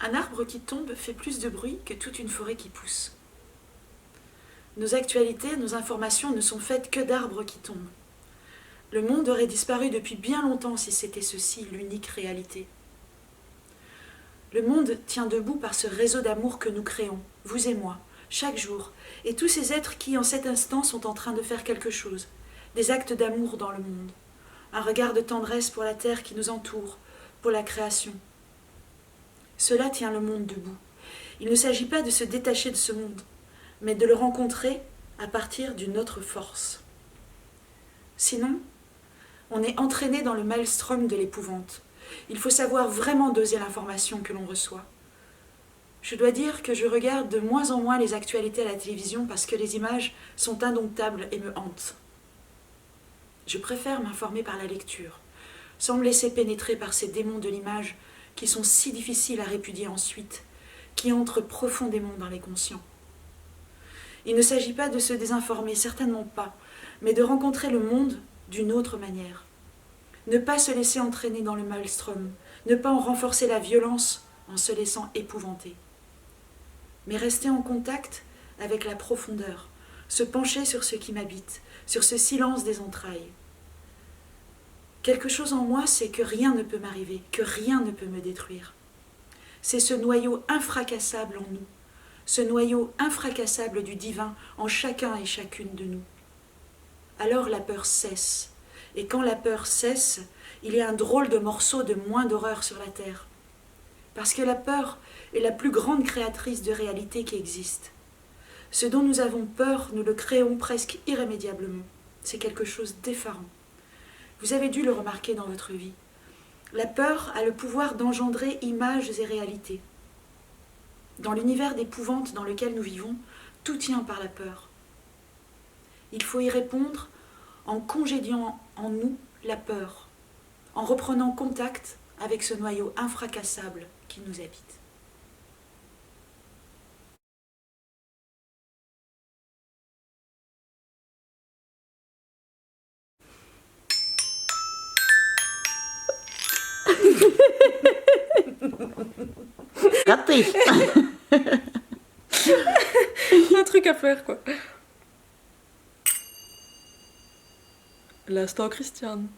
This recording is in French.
Un arbre qui tombe fait plus de bruit que toute une forêt qui pousse. Nos actualités, nos informations ne sont faites que d'arbres qui tombent. Le monde aurait disparu depuis bien longtemps si c'était ceci l'unique réalité. Le monde tient debout par ce réseau d'amour que nous créons, vous et moi, chaque jour, et tous ces êtres qui, en cet instant, sont en train de faire quelque chose, des actes d'amour dans le monde, un regard de tendresse pour la terre qui nous entoure, pour la création. Cela tient le monde debout. Il ne s'agit pas de se détacher de ce monde, mais de le rencontrer à partir d'une autre force. Sinon, on est entraîné dans le maelstrom de l'épouvante. Il faut savoir vraiment doser l'information que l'on reçoit. Je dois dire que je regarde de moins en moins les actualités à la télévision parce que les images sont indomptables et me hantent. Je préfère m'informer par la lecture, sans me laisser pénétrer par ces démons de l'image qui sont si difficiles à répudier ensuite, qui entrent profondément dans les conscients. Il ne s'agit pas de se désinformer, certainement pas, mais de rencontrer le monde d'une autre manière. Ne pas se laisser entraîner dans le maelstrom, ne pas en renforcer la violence en se laissant épouvanter. Mais rester en contact avec la profondeur, se pencher sur ce qui m'habite, sur ce silence des entrailles. Quelque chose en moi, c'est que rien ne peut m'arriver, que rien ne peut me détruire. C'est ce noyau infracassable en nous, ce noyau infracassable du divin en chacun et chacune de nous. Alors la peur cesse, et quand la peur cesse, il y a un drôle de morceau de moins d'horreur sur la terre. Parce que la peur est la plus grande créatrice de réalité qui existe. Ce dont nous avons peur, nous le créons presque irrémédiablement. C'est quelque chose d'effarant. Vous avez dû le remarquer dans votre vie. La peur a le pouvoir d'engendrer images et réalités. Dans l'univers d'épouvante dans lequel nous vivons, tout tient par la peur. Il faut y répondre en congédiant en nous la peur, en reprenant contact avec ce noyau infracassable qui nous habite. Raté. Un truc à faire, quoi. L'instant Christiane.